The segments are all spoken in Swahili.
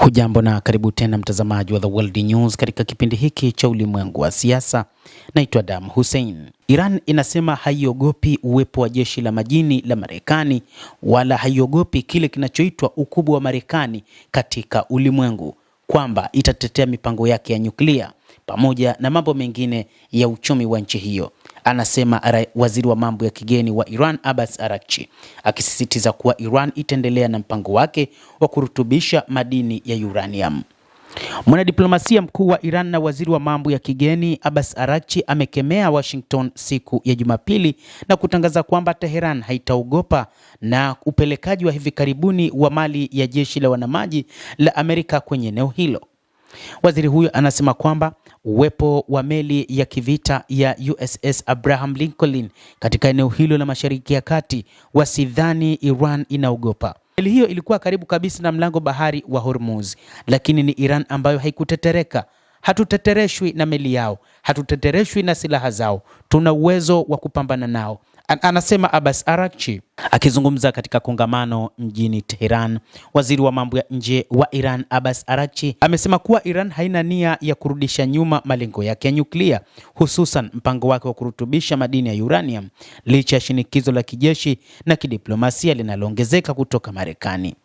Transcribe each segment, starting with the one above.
Hujambo na karibu tena mtazamaji wa The World News katika kipindi hiki cha ulimwengu wa siasa. Naitwa Adam Hussein. Iran inasema haiogopi uwepo wa jeshi la majini la Marekani wala haiogopi kile kinachoitwa ukubwa wa Marekani katika ulimwengu, kwamba itatetea mipango yake ya nyuklia pamoja na mambo mengine ya uchumi wa nchi hiyo, anasema waziri wa mambo ya kigeni wa Iran Abbas Araghchi, akisisitiza kuwa Iran itaendelea na mpango wake wa kurutubisha madini ya uranium. Mwanadiplomasia mkuu wa Iran na waziri wa mambo ya kigeni Abbas Araghchi amekemea Washington siku ya Jumapili na kutangaza kwamba Tehran haitaogopa na upelekaji wa hivi karibuni wa mali ya jeshi la wanamaji la Amerika kwenye eneo hilo. Waziri huyo anasema kwamba uwepo wa meli ya kivita ya USS Abraham Lincoln katika eneo hilo la Mashariki ya Kati wasidhani Iran inaogopa. Meli hiyo ilikuwa karibu kabisa na mlango bahari wa Hormuz, lakini ni Iran ambayo haikutetereka. Hatutetereshwi na meli yao, hatutetereshwi na silaha zao, tuna uwezo wa kupambana nao, anasema Abbas Araghchi. Akizungumza katika kongamano mjini Tehran, waziri wa mambo ya nje wa Iran Abbas Araghchi amesema kuwa Iran haina nia ya kurudisha nyuma malengo yake ya nyuklia, hususan mpango wake wa kurutubisha madini ya uranium, licha ya shinikizo la kijeshi na kidiplomasia linaloongezeka kutoka Marekani.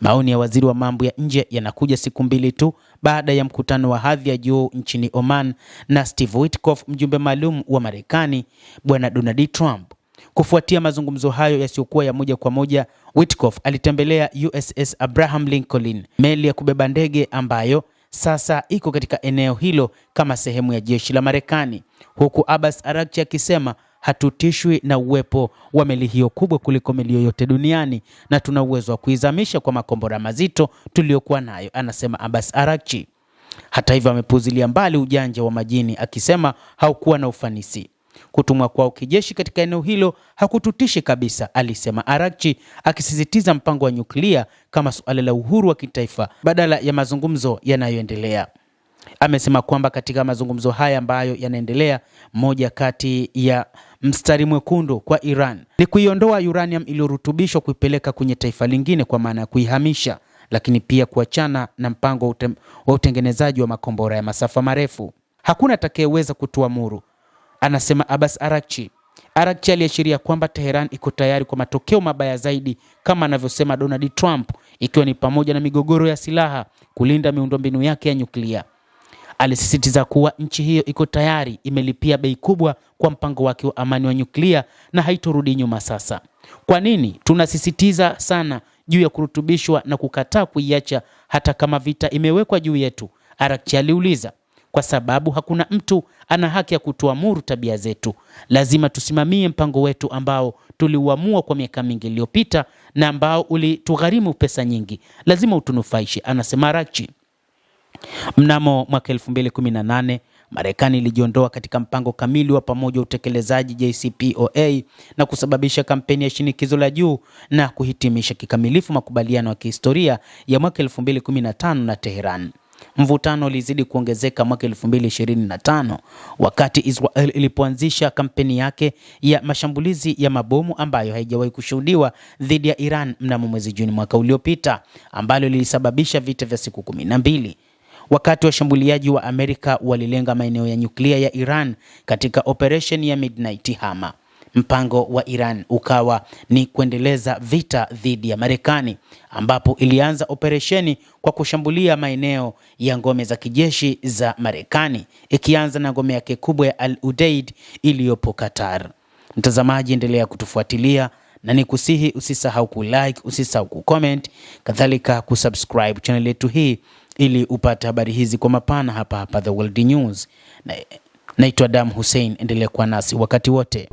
Maoni ya waziri wa mambo ya nje yanakuja siku mbili tu baada ya mkutano wa hadhi ya juu nchini Oman na Steve Witkoff, mjumbe maalum wa Marekani bwana Donald Trump. Kufuatia mazungumzo hayo yasiyokuwa ya moja kwa moja, Witkoff alitembelea USS Abraham Lincoln, meli ya kubeba ndege ambayo sasa iko katika eneo hilo kama sehemu ya jeshi la Marekani, huku Abbas Araghchi akisema hatutishwi na uwepo wa meli hiyo kubwa kuliko meli yoyote duniani na tuna uwezo wa kuizamisha kwa makombora mazito tuliyokuwa nayo, anasema Abbas Araghchi. Hata hivyo, amepuzilia mbali ujanja wa majini akisema haukuwa na ufanisi. Kutumwa kwao kijeshi katika eneo hilo hakututishi kabisa, alisema Araghchi, akisisitiza mpango wa nyuklia kama suala la uhuru wa kitaifa badala ya mazungumzo yanayoendelea. Amesema kwamba katika mazungumzo haya ambayo yanaendelea, moja kati ya mstari mwekundu kwa Iran ni kuiondoa uranium iliyorutubishwa kuipeleka kwenye taifa lingine, kwa maana ya kuihamisha, lakini pia kuachana na mpango wa utengenezaji wa makombora ya masafa marefu. Hakuna atakayeweza kutuamuru, anasema Abbas Araghchi. Araghchi aliashiria kwamba Tehran iko tayari kwa matokeo mabaya zaidi, kama anavyosema Donald Trump, ikiwa ni pamoja na migogoro ya silaha, kulinda miundombinu yake ya nyuklia. Alisisitiza kuwa nchi hiyo iko tayari, imelipia bei kubwa kwa mpango wake wa amani wa nyuklia na haitorudi nyuma sasa. Kwa nini tunasisitiza sana juu ya kurutubishwa na kukataa kuiacha hata kama vita imewekwa juu yetu? Araghchi aliuliza. Kwa sababu hakuna mtu ana haki ya kutuamuru tabia zetu. Lazima tusimamie mpango wetu ambao tuliuamua kwa miaka mingi iliyopita na ambao ulitugharimu pesa nyingi. Lazima utunufaishe, anasema Araghchi. Mnamo mwaka 2018, Marekani ilijiondoa katika mpango kamili wa pamoja utekelezaji JCPOA na kusababisha kampeni ya shinikizo la juu na kuhitimisha kikamilifu makubaliano ya kihistoria ya mwaka 2015 na Tehran. Mvutano ulizidi kuongezeka mwaka 2025 wakati Israel ilipoanzisha kampeni yake ya mashambulizi ya mabomu ambayo haijawahi kushuhudiwa dhidi ya Iran mnamo mwezi Juni mwaka uliopita, ambalo lilisababisha vita vya siku 12. Wakati washambuliaji wa Amerika walilenga maeneo ya nyuklia ya Iran katika operation ya Midnight Hammer, mpango wa Iran ukawa ni kuendeleza vita dhidi ya Marekani, ambapo ilianza operesheni kwa kushambulia maeneo ya ngome za kijeshi za Marekani, ikianza na ngome yake kubwa ya Al Udeid iliyopo Qatar. Mtazamaji, endelea kutufuatilia na nikusihi usisahau kulike, usisahau kucomment, kadhalika kusubscribe channel yetu hii ili upate habari hizi kwa mapana hapa The World News. Naitwa Adam Hussein, endelea kuwa nasi wakati wote.